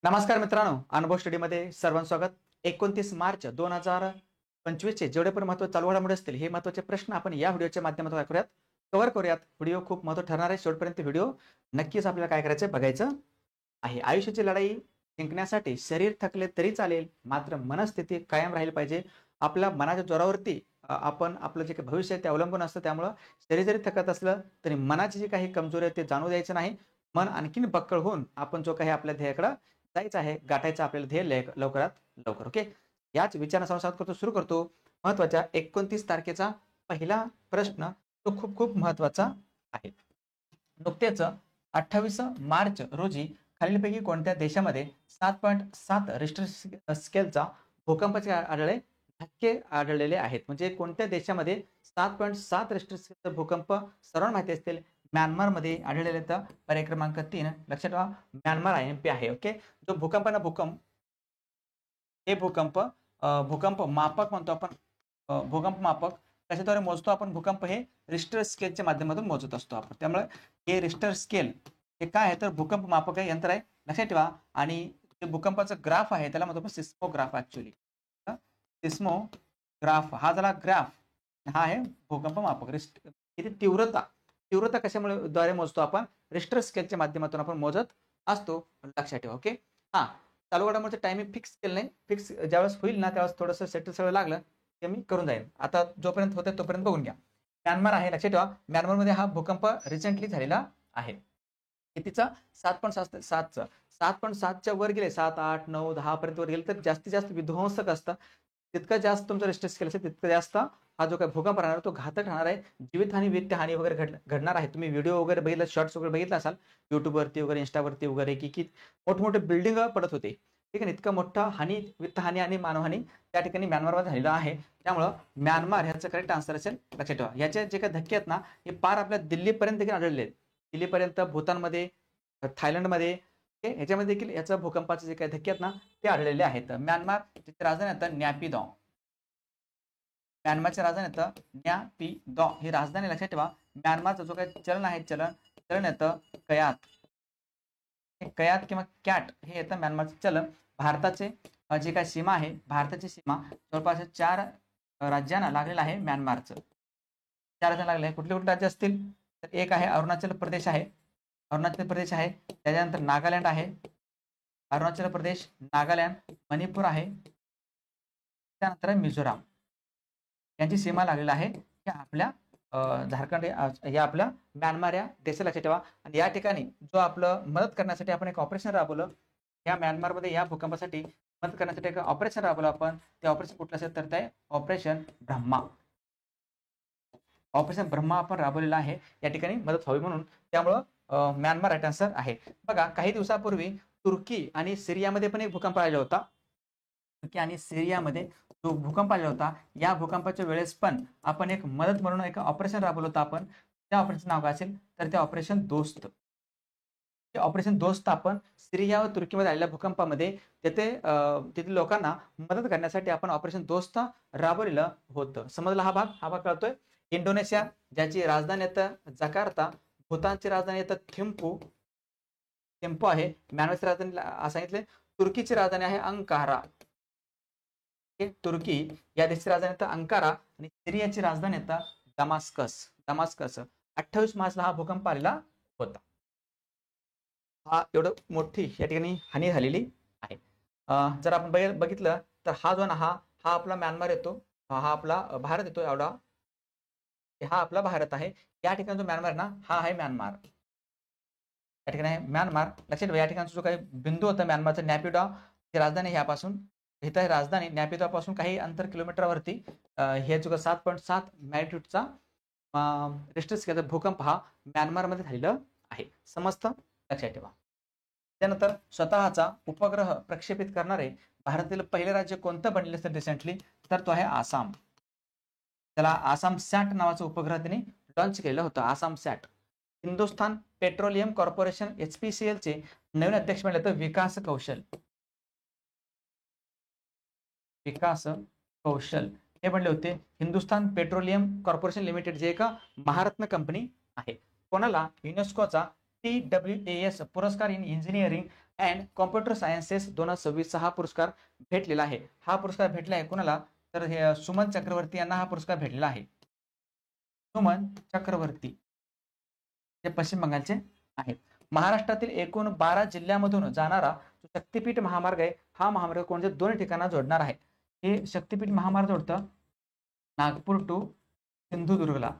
नमस्कार मित्रांनो, अनुभव स्टडीमध्ये सर्वांचं स्वागत. 29 मार्च 2025 चे जेवढे पण महत्त्वाचे चालू घडामोडी असतील हे महत्त्वाचे प्रश्न आपण या व्हिडिओच्या माध्यमातून ऐकूयात, कव्हर करूयात. व्हिडिओ खूप महत्त्व ठरणार आहे. शेवटपर्यंत व्हिडिओ नक्कीच आपल्याला काय करायचं आहे बघायचं आहे. आयुष्याची लढाई जिंकण्यासाठी शरीर थकले तरी चालेल, मात्र मनस्थिती कायम राहिली पाहिजे. आपल्या मनाच्या जोरावरती आपण आपलं जे काही भविष्य आहे ते अवलंबून असतं. त्यामुळं शरीर जरी थकत असलं तरी मनाची जी काही कमजोरी आहे ते जाणू द्यायचं नाही. मन आणखीन बक्कळ होऊन आपण जो काही आपल्या ध्येयाकडे जायचं आहे, गाठायचं आपल्याला ध्येय लवकरात लवकर. ओके, याच विचारांसह सुरू करतो. महत्वाच्या 29 तारखेचा पहिला प्रश्न तो खूप खूप महत्वाचा आहे. नुकतेच 28 मार्च रोजी खालीलपैकी कोणत्या देशामध्ये 7.7 रिश्टर स्केलचा भूकंपाचे धक्के आढळलेले आहेत? म्हणजे कोणत्या देशामध्ये 7.7 रिश्टर स्केलचा भूकंप सर्वांना माहिती असतील म्यानमारमध्ये आढळलेले. तर पर्याय क्रमांक 3 लक्षात ठेवा, म्यानमार IMP आहे. ओके, जो भूकंप हे भूकंप मापक म्हणतो आपण. भूकंप मापक कशाद्वारे मोजतो आपण? भूकंप हे रिश्टर स्केलच्या माध्यमातून मोजत असतो आपण. त्यामुळे हे रिश्टर स्केल हे काय आहे तर भूकंप मापक आहे, यंत्र आहे, लक्षात ठेवा. आणि जे भूकंपाचं ग्राफ आहे त्याला म्हणतो आपण सिस्मोग्राफ. ऍक्च्युअली सिस्मोग्राफ हा झाला ग्राफ, हा आहे भूकंप मापक. किती तीव्रता कशामुळे द्वारे मोजतो आपण? रिश्टर स्केलच्या माध्यमातून आपण मोजत असतो, लक्षात ठेवा. ओके, हा चालू घडामोडीचं टायमिंग फिक्स केलं नाही. फिक्स ज्यावेळेस होईल ना त्यावेळेस थोडंसं सेटल सगळं लागलं ते मी करून जाईल. आता जोपर्यंत होते तोपर्यंत बघून घ्या. म्यानमार आहे, लक्षात ठेवा. म्यानमारमध्ये हा भूकंप रिसेंटली झालेला आहे. कितीचा? 7.7च्या वर गेले, 7, 8, 9, 10 पर्यंत वर गेले तर जास्तीत जास्त विध्वंसक असतं. तितकं जास्त तुमचं रिश्टर स्केल असेल तितकं जास्त हा जो काही भूकंप राहणार तो घातक राहणार आहे. जीवितहानी, वित्तहानी वगैरे घडणार आहे. तुम्ही व्हिडिओ वगैरे बघितला, शॉर्ट्स वगैरे बघितला असाल युट्यूबवरती वगैरे, इंस्टावरती वगैरे, की मोठमोठे बिल्डिंग पडत होते. ठीक आहे, इतकं मोठं हानी, वित्तहानी आणि मानवहानी त्या ठिकाणी म्यानमारमध्ये झालेलं आहे. त्यामुळं म्यानमार ह्याचं करेक्ट आन्सर असेल, लक्षात ठेवा. याचे जे काही धक्के आहेत ना हे पार आपल्या दिल्लीपर्यंत देखील आढळले आहेत. दिल्लीपर्यंत, भूतानमध्ये, थायलंडमध्ये, ह्याच्यामध्ये देखील याचा भूकंपाचे जे काही धक्के आहेत ना ते आढळलेले आहेत. म्यानमार राजधानी आता न्यापिदॉ. म्यानमारची राजधानी येतं न्यापिदॉ ही राजधानी, लक्षात ठेवा. म्यानमारचं जो काही चलन आहे चलन येतं कयात. कयात किंवा कॅट हे येतं म्यानमारचं चलन. भारताचे जे काही सीमा आहे, भारताची सीमा जवळपास 4 राज्यांना लागलेलं आहे. म्यानमारचं 4 राज्यांना लागले आहे. कुठले कुठले राज्य असतील तर एक आहे अरुणाचल प्रदेश आहे, त्याच्यानंतर नागालँड आहे, अरुणाचल प्रदेश, नागालँड, मणिपूर आहे, त्यानंतर मिझोराम. यांची सीमा लागलेला आहे या आपल्या झारखंड या आपल्या म्यानमार या देशाला, लक्षात ठेवा. आणि या ठिकाणी जो आपलं मदत करण्यासाठी आपण एक ऑपरेशन राबवलं या म्यानमारमध्ये, या भूकंपासाठी मदत करण्यासाठी एक ऑपरेशन राबवलं आपण. ते ऑपरेशन कुठलं असेल तर ते ऑपरेशन ब्रह्मा. ऑपरेशन ब्रह्मा आपण राबवलेलं आहे या ठिकाणी मदत व्हावी म्हणून. त्यामुळं म्यानमार राईट आन्सर आहे. बघा, काही दिवसापूर्वी तुर्की आणि सिरियामध्ये पण एक भूकंप आलेला होता. तुर्की आणि सिरियामध्ये जो भूकंप आलेला होता, या भूकंपाच्या वेळेस पण आपण एक मदत म्हणून एक ऑपरेशन राबवलं होतं आपण. त्या ऑपरेशन नाव काय असेल तर ते ऑपरेशन दोस्त. ऑपरेशन दोस्त आपण सिरिया व तुर्कीमध्ये आलेल्या भूकंपामध्ये तेथील लोकांना मदत करण्यासाठी आपण ऑपरेशन दोस्त राबवलेलं होतं. समजला हा भाग कळतोय. इंडोनेशिया ज्याची राजधानी येतं जकार्ता, भूतानची राजधानी येतं थिम्पू आहे. म्यानमारची राजधानी सांगितले. तुर्कीची राजधानी आहे अंकारा. तुर्की या देशाची राजधानी येतं अंकारा आणि सिरियाची राजधानी येतं दमास्कस. 28 मार्चला हा भूकंप आलेला होता. हा एवढं मोठी या ठिकाणी हानी झालेली आहे. जर आपण बघितलं तर हा जो ना हा आपला म्यानमार येतो, हा आपला भारत येतो. एवढा हा आपला भारत आहे. या ठिकाणी जो म्यानमार ना हा आहे म्यानमार. या ठिकाणी आहे म्यानमार, लक्षात ठेवा. या ठिकाणचा जो काही बिंदू होता म्यानमारचा नॅपिडॉ ही राजधानी, ह्यापासून इथं राजधानी नॅपिडॉ पासून काही अंतर किलोमीटरवरती हे जो 7.7 मॅग्निट्यूडचा रिश्टर स्केलचा भूकंप हा म्यानमारमध्ये झालेला आहे. समजतं, लक्षात ठेवा. त्यानंतर स्वतःचा उपग्रह प्रक्षेपित करणारे भारतातील पहिले राज्य कोणतं बनले असेल रिसेंटली तर तो आहे आसाम. त्याला आसाम सॅट नावाचा उपग्रह त्यांनी लॉन्च केलं होतं. आसाम सॅट. हिंदुस्थान पेट्रोलियम कॉर्पोरेशन HPCL चे नवीन अध्यक्ष बनले तर विकास कौशल हे बनले होते. हिंदुस्थान पेट्रोलियम कॉर्पोरेशन लिमिटेड जे एक महारत्न कंपनी आहे. कोणाला? युनेस्कोचा TWAS पुरस्कार in engineering and computer sciences 2026 हा पुरस्कार भेटलेला आहे. हा पुरस्कार भेटला आहे कोणाला? तर हे सुमन चक्रवर्ती यांना हा पुरस्कार भेटलेला आहे. सुमन चक्रवर्ती हे पश्चिम बंगालचे आहेत. महाराष्ट्रातील एकूण 12 जिल्ह्यामधून जाणारा जो शक्तिपीठ महामार्ग आहे, हा महामार्ग कोणत्या दोन ठिकाणा जोडणार आहे? हे शक्तिपीठ महामार्ग जोडतं नागपूर टू सिंधुदुर्गला.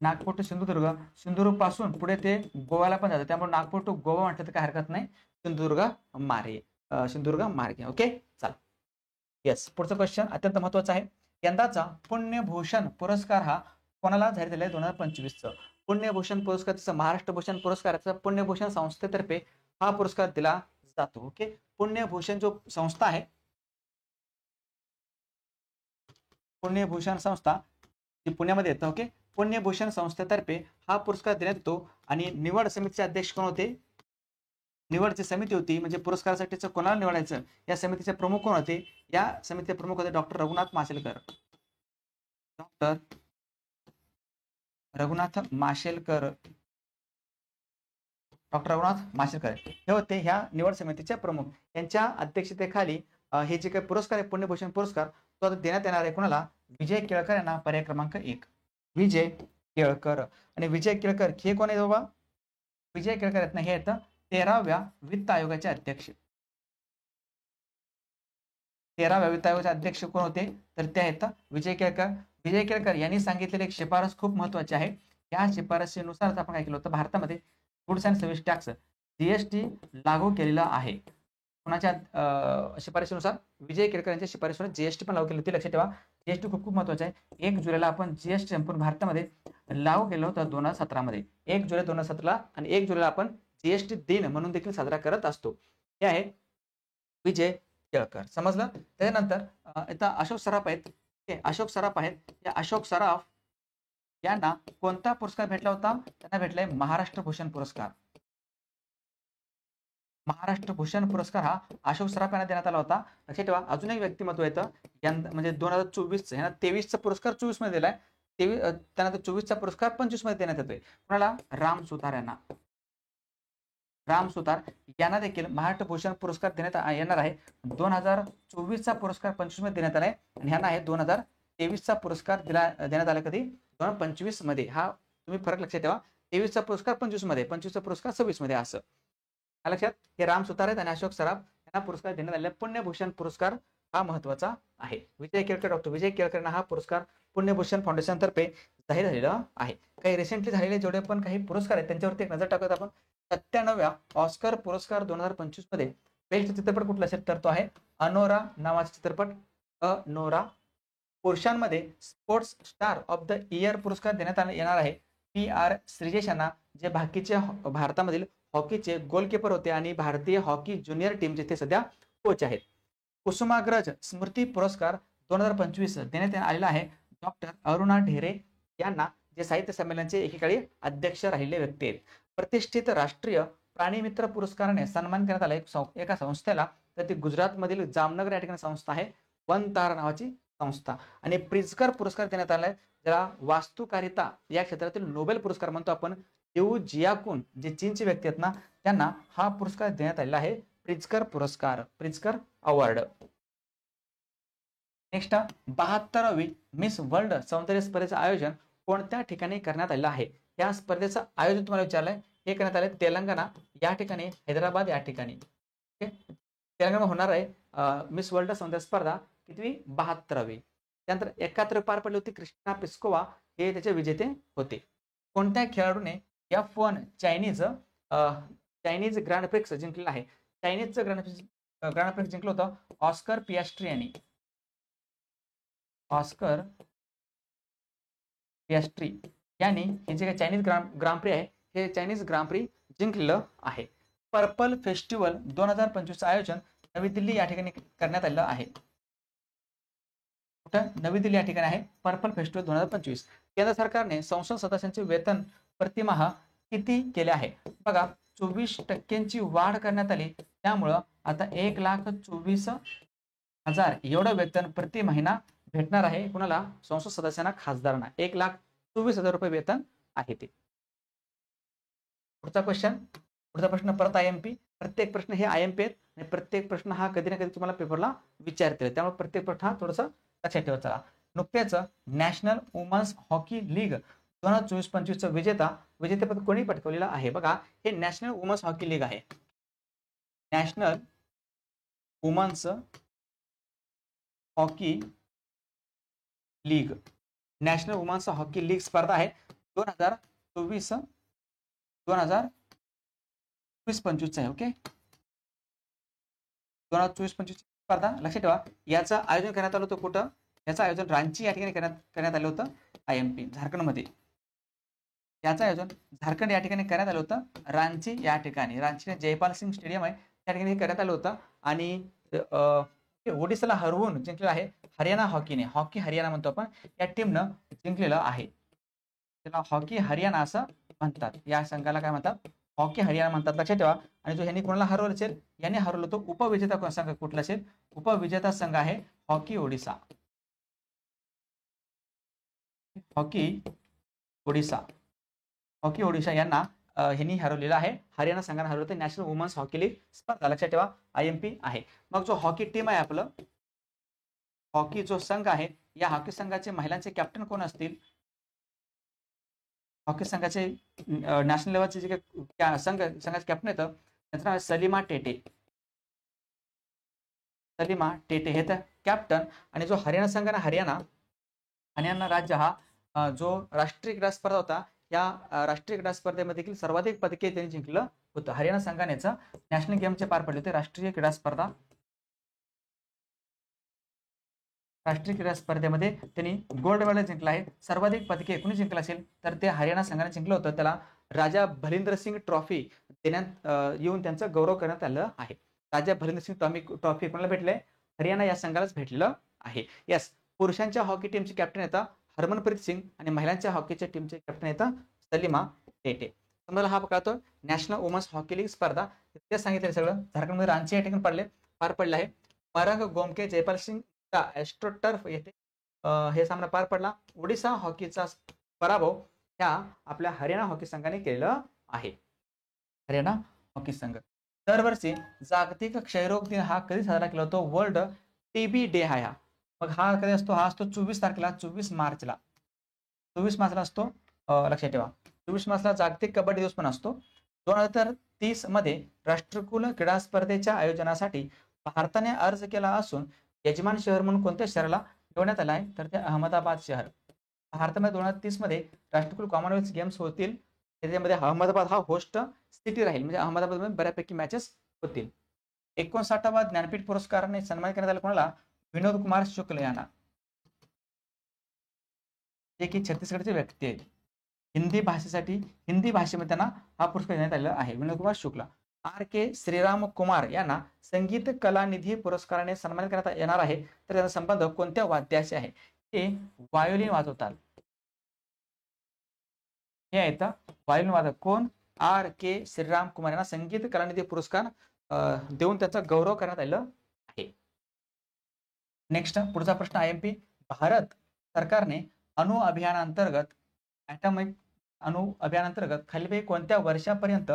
नागपूर टू सिंधुदुर्ग, सिंधुदुर्ग पासून पुढे ते गोव्याला पण जातं, त्यामुळे नागपूर टू गोवा म्हटलं तर काय हरकत नाही, सिंधुदुर्ग मार्गे. सिंधुदुर्ग मार्गे. ओके, चला. येस, पुढचा क्वेश्चन अत्यंत महत्वाचा आहे. यंदाचा पुण्यभूषण पुरस्कार हा कोणाला जाहीर झाला आहे? 2025 पुण्यभूषण पुरस्कार, महाराष्ट्र भूषण पुरस्काराचा पुण्यभूषण संस्थेतर्फे हा पुरस्कार दिला जातो. ओके, पुण्यभूषण जो संस्था आहे, पुण्यभूषण संस्था जी पुण्यामध्ये येतं, ओके, पुण्यभूषण संस्थेतर्फे हा पुरस्कार देण्यात येतो. आणि निवड समितीचे अध्यक्ष कोण होते? निवडची समिती होती, म्हणजे पुरस्कारासाठीचं कोणाला निवडायचं, या समितीचे प्रमुख कोण होते? या समितीचे प्रमुख होते doctor Raghunath Mashelkar. Doctor Raghunath Mashelkar, doctor Raghunath Mashelkar हे होते ह्या निवड समितीचे प्रमुख. यांच्या अध्यक्षतेखाली हे जे काही पुरस्कार आहे, पुण्यभूषण पुरस्कार, तो आता देण्यात येणार आहे कोणाला? विजय केळकर यांना. पर्याय क्रमांक 1 विजय केळकर. आणि विजय केळकर हे कोण आहे बाबा? विजय केळकर आहेत ना, हे आहेत 13व्या वित्त आयोगाचे अध्यक्ष. 13व्या वित्त आयोगाचे अध्यक्ष कोण होते? तर ते आहेत विजय केळकर. विजय केळकर यांनी सांगितलेली एक शिफारस खूप महत्वाची आहे. या शिफारसीनुसार आपण काय केलं होतं? भारतामध्ये goods and service tax GST लागू केलेला आहे. कोणाच्या शिफारसीनुसार? विजय केळकर यांच्या शिफारसीनुसार जीएसटी पण लागू केली होती. लक्षात ठेवा, जीएसटी खूप खूप महत्वाचं आहे. 1 जुलैला आपण जीएसटी संपूर्ण भारतामध्ये लागू केलं होतं 2017 मध्ये. 1 जुलै 2017 आणि 1 जुलैला आपण जीएसटी दिन म्हणून देखील साजरा करत असतो. हे आहे विजय केळकर. समजलं? त्यानंतर आता अशोक सराफ आहेत. अशोक सराफ आहेत. या अशोक सराफ यांना कोणता पुरस्कार भेटला होता? त्यांना भेटलाय महाराष्ट्र भूषण पुरस्कार. महाराष्ट्र भूषण पुरस्कार हा अशोक सराफ यांना देण्यात आला होता. लक्षात ठेवा, अजून एक व्यक्तिमत्व येतं म्हणजे 2024 यांना 23चा पुरस्कार 24 मध्ये दिलाय. त्यानंतर 24चा पुरस्कार 25 मध्ये देण्यात येतोय. कोणाला? राम सुतार यांना. राम सुतार यांना देखील महाराष्ट्र भूषण पुरस्कार देण्यात येणार आहे. 2024चा पुरस्कार 25 मध्ये देण्यात आलाय आणि ह्यांना आहे 2023चा पुरस्कार देण्यात आला. कधी? 2025 मध्ये. हा तुम्ही फरक लक्षात ठेवा, 23चा पुरस्कार 25 मध्ये, 25चा पुरस्कार 26 मध्ये असं लक्षात. हे राम सुतार आहेत आणि अशोक सराफ यांना पुरस्कार देण्यात आलेला पुण्यभूषण पुरस्कार हा महत्वाचा आहे. विजय केळकर, डॉक्टर विजय केळकर हा पुरस्कार पुण्यभूषण फाउंडेशन तर्फे जाहीर झालेला आहे. काही रिसेंटली झालेले जेवढे पण काही पुरस्कार आहेत त्यांच्यावरती एक नजर टाकत आपण. 97व्या ऑस्कर पुरस्कार 2025 मध्ये बेस्ट चित्रपट कुठला असेल तर तो आहे अनोरा नावाचा चित्रपट. अनोरा. पुरुषांमध्ये sports star of the year पुरस्कार देण्यात येणार आहे PR श्रीजेश यांना, जे भारतामधील हॉकीचे गोलकीपर होते आणि भारतीय हॉकी ज्युनियर टीमचे ते सध्या कोच आहेत. कुसुमाग्रज स्मृती पुरस्कार 2025 देण्यात आलेला आहे डॉक्टर अरुणा ढेरे यांना, जे साहित्य संमेलनाचे एकेकाळी अध्यक्ष राहिलेले व्यक्ती आहेत. प्रतिष्ठित राष्ट्रीय प्राणीमित्र पुरस्काराने सन्मान करण्यात आला एका संस्थेला, तर ती गुजरातमधील जामनगर या ठिकाणी संस्था आहे, वनतारा नावाची संस्था. आणि प्रिझकर पुरस्कार देण्यात आलाय, ज्याला वास्तुकारिता या क्षेत्रातील नोबेल पुरस्कार म्हणतो आपण. लिऊ जियाकुन जे चीनचे व्यक्ती आहेत ना, त्यांना हा पुरस्कार देण्यात आलेला आहे, प्रिझकर पुरस्कार, प्रिझकर अवॉर्ड. नेक्स्ट 72वी मिस वर्ल्ड सौंदर्य स्पर्धेचं आयोजन कोणत्या ठिकाणी करण्यात आलेलं आहे? या स्पर्धेचं आयोजन तुम्हाला विचारलंय, हे करण्यात आले तेलंगणा या ठिकाणी, हैदराबाद या ठिकाणी. तेलंगणा होणार आहे मिस वर्ल्ड सौंदर्य स्पर्धा कितवी? 72वी. त्यानंतर 71 पार पडली होती. क्रिस्टिना प्लिस्कोवा हे त्याचे विजेते होते. कोणत्या खेळाडूने F1 चायनीज ग्रँड प्रिक्स जिंकलेला आहे? चायनीजचं ग्रँड प्रिक्स जिंकलं होतं ऑस्कर पियास्ट्री यांनी. ऑस्कर पियास्ट्री यांनी हे जे काही चायनीज ग्रांड प्री आहे, हे चायनीज ग्रांड प्री जिंकलेलं आहे. पर्पल फेस्टिवल 2025 आयोजन नवी दिल्ली या ठिकाणी करण्यात आलेलं आहे. नवी दिल्ली या ठिकाणी आहे पर्पल फेस्टिवल 2025. केंद्र सरकारने संसद सदस्यांचे वेतन प्रतिमाह किती केले आहे? बघा, 24% वाढ करण्यात आली, त्यामुळं आता 1,24,000 एवढं वेतन प्रति महिना भेटणार आहे. कुणाला? संसद सदस्यांना, खासदारांना 1,24,000 रुपये वेतन आहे ते. पुढचा प्रश्न परत IMP. प्रत्येक प्रश्न हे IMP आहेत आणि प्रत्येक प्रश्न हा कधी ना कधी तुम्हाला पेपरला विचारतील, त्यामुळे प्रत्येक प्रश्न हा थोडासा लक्षात ठेवत चला. नुकतेच नॅशनल वुमन्स हॉकी लीग 2024-25 विजेतेपद कोणी पटकावलेलं आहे? बघा, हे नॅशनल वुमन्स हॉकी लीग आहे. National women's hockey league, national women's hockey league स्पर्धा आहे 2024-25 आहे. ओके, 2024-25 स्पर्धा लक्षात ठेवा. याचं आयोजन करण्यात आलं होतं कुठं? याचं आयोजन रांची या ठिकाणी करण्यात आलं होतं. IMP झारखंडमध्ये. याचं आयोजन झारखंड या ठिकाणी करण्यात आलं होतं. रांची या ठिकाणी, रांची जयपाल सिंग स्टेडियम आहे त्या ठिकाणी करण्यात आलं होतं. आणि ओडिशाला हरवून जिंकलेलं आहे हरियाणा हॉकीने. हॉकी हरियाणा म्हणतो आपण, या टीमनं जिंकलेलं आहे. त्याला हॉकी हरियाणा असं म्हणतात. या संघाला काय म्हणतात? हॉकी हरियाणा म्हणतात, लक्षात ठेवा. आणि जो ह्यांनी कोणाला हरवलं असेल? यांनी हरवलं तो उपविजेता संघ कुठला असेल? उपविजेता संघ आहे hockey Odisha. Hockey Odisha, hockey Odisha यांना ह्यांनी हरवलेलं आहे. हरियाणा संघाने हरवलं. नॅशनल वुमन्स हॉकी लीग स्पर्धा लक्षात ठेवा IMP आहे. मग जो हॉकी टीम आहे आपलं, हॉकी जो संघ आहे, या हॉकी संघाचे महिलांचे कॅप्टन कोण असतील? हॉकी संघाचे नॅशनल लेवलचे जे संघाचे कॅप्टन येतं त्यांचं नाव आहे सलीमा टेटे. सलीमा टेटे हे तर कॅप्टन. आणि जो हरियाणा संघ आहे, हरियाणा राज्य हा जो राष्ट्रीय क्रीडा स्पर्धा होता, या राष्ट्रीय क्रीडा स्पर्धेमध्ये देखील सर्वाधिक पदके त्यांनी जिंकलं होतं. हरियाणा संघाने नॅशनल गेमचे पार पडले होते. राष्ट्रीय क्रीडा स्पर्धेमध्ये त्यांनी गोल्ड मेडल जिंकलं आहे. सर्वाधिक पदके कोणी जिंकलं असेल तर ते हरियाणा संघाने जिंकलं होतं. त्याला राजा भलिंदर सिंग ट्रॉफी देण्यात येऊन त्यांचा गौरव करण्यात आलं आहे. राजा भलिंदर सिंग ट्रॉफी कोणाला भेटले? हरियाणा या संघालाच भेटलेलं आहे. यस, पुरुषांच्या हॉकी टीमचे कॅप्टन येतात हरमनप्रीत सिंग आणि महिलांच्या हॉकीच्या टीमचे कॅप्टन येतात सलीमा टेटे. तुम्हाला हा कळतो नॅशनल वुमन्स हॉकी लीग स्पर्धा. ते सांगितलं सगळं. झारखंडमध्ये रांची या ठिकाणी पार पडलं आहे. मरंग गोमके जयपाल सिंग एस्ट्रोटर्फ येथे हे सामना पार पडला. ओडिशा हॉकीचा पराभव ह्या आपल्या हरियाणा हॉकी संघाने केलेला आहे. हरियाणा हॉकी संघ. दरवर्षी जागतिक क्षयरोग दिन हा कधी साजरा केला जातो? वर्ल्ड TB डे हा. मग हा कधी असतो? हा असतो 24 तारखेला, 24 मार्चला. 24 मार्चला असतो, लक्षात ठेवा. 24 मार्चला जागतिक कबड्डी दिवस पण असतो. 2030 मध्ये राष्ट्रकुल क्रीडा स्पर्धेच्या आयोजनासाठी भारताने अर्ज केला असून यजमान शहर म्हणून कोणत्या शहराला निवडण्यात आलं आहे? तर ते अहमदाबाद शहर. भारतामध्ये 2030 मध्ये राष्ट्रकुल कॉमनवेल्थ गेम्स होतील. त्याच्यामध्ये अहमदाबाद हा होस्ट सिटी राहील. म्हणजे अहमदाबादमध्ये बऱ्यापैकी मॅचेस होतील. 59वा ज्ञानपीठ पुरस्काराने सन्मानित करण्यात आला कोणाला? विनोद कुमार शुक्ल यांना, जे की छत्तीसगडचे व्यक्ती आहेत. हिंदी भाषेमध्ये त्यांना हा पुरस्कार देण्यात आलेला आहे. विनोद कुमार शुक्ला. RK श्रीराम कुमार यांना संगीत कलानिधी पुरस्काराने सन्मानित करण्यात येणार आहे. तर त्याचा संबंध कोणत्या वाद्याशी आहे? ते व्हायोलिन वाजवतात. हे आहेत व्हायोलिन वादक. कोण? RK श्रीराम कुमार यांना संगीत कलानिधी पुरस्कार देऊन त्याचा गौरव करण्यात आलेला आहे. नेक्स्ट पुढचा प्रश्न IMP. भारत सरकारने अणु अभियानांतर्गत खालीलपैकी कोणत्या वर्षापर्यंत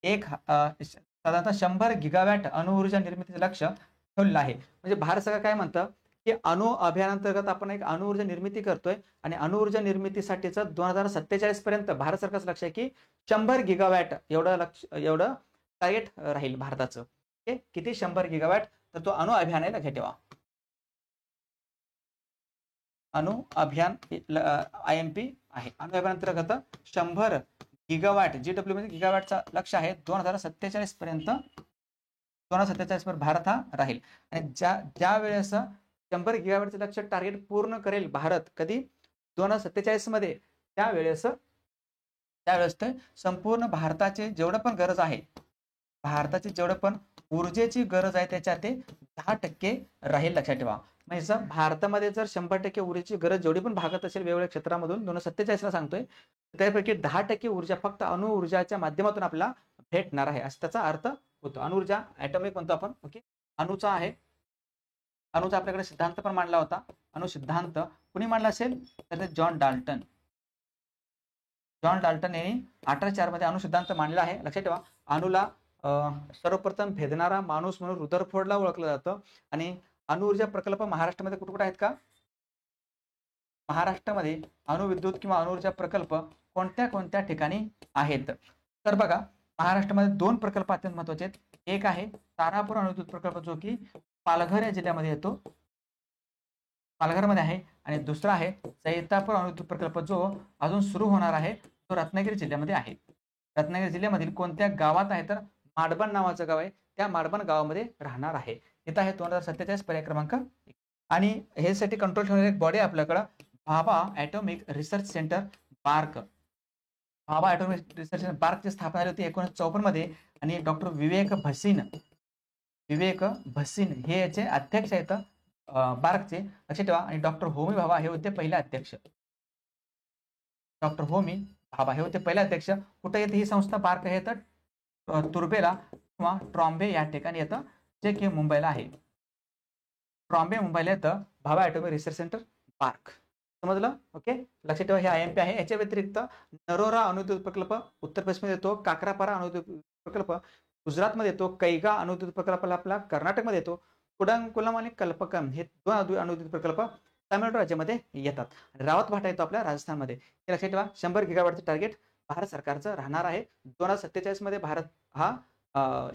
साधारणतः 100 गिगावॅट अणुऊर्जा निर्मितीचे लक्ष्य ठेवलेलं आहे? म्हणजे भारत सरकार काय म्हणतं की अणु अभियानांतर्गत आपण एक अणुऊर्जा निर्मिती करतोय आणि अणुऊर्जा निर्मितीसाठीचं 2047 पर्यंत भारत सरकारचं लक्ष आहे की 100 गिगावॅट एवढं टार्गेट राहील भारताचं. किती? 100 गिगावॅट. तर तो अणु अभियान आहे, लक्षात ठेवा. अणु अभियान IMP आहे. अणु अभियान अंतर्गत 100 गिगावॅट GW म्हणजे गिगावॅटचा लक्ष आहे 2047 पर्यंत. 2047 पर्यंत भारत हा राहील. आणि ज्या वेळेस 100 गिगावॅटचं लक्ष टार्गेट पूर्ण करेल भारत, कधी? 2047 मध्ये. त्यावेळेस ते संपूर्ण भारताचे जेवढं पण गरज आहे, भारताची जेवढं पण ऊर्जेची गरज आहे त्याच्या ते 10% राहील, लक्षात ठेवा. म्हणजे भारतामध्ये जर 100% ऊर्जेची गरज जेवढी पण भागत असेल वेगवेगळ्या क्षेत्रामधून 2047 ला सांगतोय, त्यापैकी 10% ऊर्जा फक्त अणुऊर्जाच्या माध्यमातून आपल्याला भेटणार आहे, असं त्याचा अर्थ होतो. अणुऊर्जा ॲटॉमिक म्हणतो आपण. ओके, अणुचा आपल्याकडे सिद्धांत पण मांडला होता. अणु सिद्धांत कुणी मांडला असेल तर जॉन डाल्टन यांनी 1804 मध्ये अणु सिद्धांत मांडला आहे, लक्षात ठेवा. अणुला सर्वप्रथम भेदणारा माणूस म्हणून रुदरफोर्डला ओळखलं जातं. आणि अणुऊर्जा प्रकल्प महाराष्ट्रामध्ये कुठे कुठे आहेत का? महाराष्ट्रामध्ये अणुविद्युत किंवा अणुऊर्जा प्रकल्प कोणत्या कोणत्या ठिकाणी आहेत? तर बघा, महाराष्ट्रामध्ये 2 प्रकल्प अत्यंत महत्वाचे आहेत. एक आहे तारापूर अणुविद्युत प्रकल्प, जो की पालघर या जिल्ह्यामध्ये येतो, पालघरमध्ये आहे. आणि दुसरा आहे चैतापूर अणुविद्युत प्रकल्प, जो अजून सुरू होणार आहे, तो रत्नागिरी जिल्ह्यामध्ये आहे. रत्नागिरी जिल्ह्यामधील कोणत्या गावात आहे? तर माडबन नावाचं गाव आहे, त्या माडबन गावामध्ये राहणार आहे. इथं आहे 2047 पर्याय क्रमांक 1. आणि हे साठी कंट्रोल ठेवणारी एक बॉडी आपल्याकडं Bhabha atomic research centre BARC. Bhabha atomic research centre बार्कची स्थापना झाली होती 1954 मध्ये. आणि डॉक्टर विवेक भसीन हे याचे अध्यक्ष आहेत बार्कचे, लक्षात ठेवा. आणि डॉक्टर होमी भाभा हे होते पहिले अध्यक्ष. डॉक्टर होमी भाभा हे होते पहिले अध्यक्ष. कुठे येते ही संस्था बार्क? हे तर तुर्बेला किंवा ट्रॉम्बे या ठिकाणी येतं, जे की मुंबईला आहे. ट्रॉम्बे मुंबईला येतं Bhabha atomic research centre bark. समजलं? ओके, लक्षात ठेवा. हे IMP आहे. याच्या व्यतिरिक्त नरोरा अणुविद्युत प्रकल्प उत्तर प्रदेशमध्ये येतो, काकरापारा अणुविद्युत प्रकल्प गुजरातमध्ये येतो, कैगा अणुविद्युत प्रकल्प आपला कर्नाटकमध्ये येतो, कुडांकुलम आणि कल्पकम हे 2 अणुविद्युत प्रकल्प तामिळनाडू राज्यामध्ये येतात. रावत भाटा येतो आपल्या राजस्थानमध्ये. हे लक्षात ठेवा. 100 गिगावॅटचं टार्गेट भारत सरकारचं राहणार आहे. 2047 मध्ये भारत हा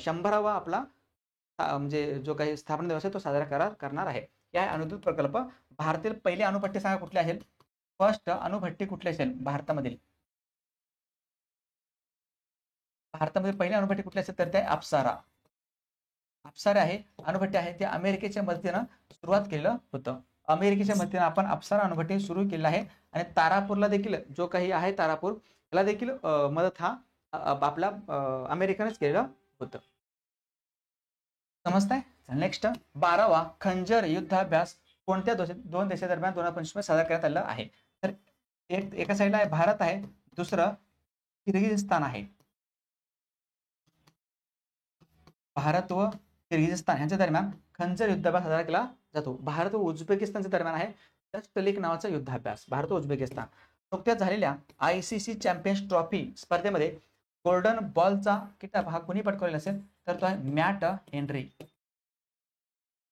100वा आपला म्हणजे जो काही स्थापना दिवस आहे तो साजरा करणार आहे. या अणुविद्युत प्रकल्प. भारतातील पहिली अणुभट्टी सांगा कुठली असेल? फर्स्ट अणुभट्टी कुठली असेल भारतामधील? भारतामध्ये पहिली अणुभट्टी कुठली असेल? तर ते अप्सारा आहे. अणुभट्टी आहे ते अमेरिकेच्या मदतीनं सुरुवात केलं होतं. अमेरिकेच्या मदतीनं आपण अप्सारा अणुभट्टी सुरू केली आहे. आणि तारापूरला देखील जो काही आहे तारापूर, याला देखील मदत हा आपला अमेरिकनच केलेलं होतं. समजताय? नेक्स्ट 12वा खंजर युद्धाभ्यास कोणत्या 2 देशादरम्यान 2025 साजरा करण्यात आला आहे? तर एका साईडला आहे भारत आहे, दुसरं किर्गिझिस्तान आहे. भारत व किर्गिझिस्तान यांच्या दरम्यान खंजर युद्धाभ्यास साजरा केला जातो. भारत व उझबेकिस्तानच्या दरम्यान आहे टस्टलिक नावाचा युद्धाभ्यास. भारत व उझबेकिस्तान. नुकत्याच झालेल्या ICC चॅम्पियन्स ट्रॉफी स्पर्धेमध्ये गोल्डन बॉलचा किताब हा कोणी पटकावलेला असेल? तर तो आहे मॅट हेनरी.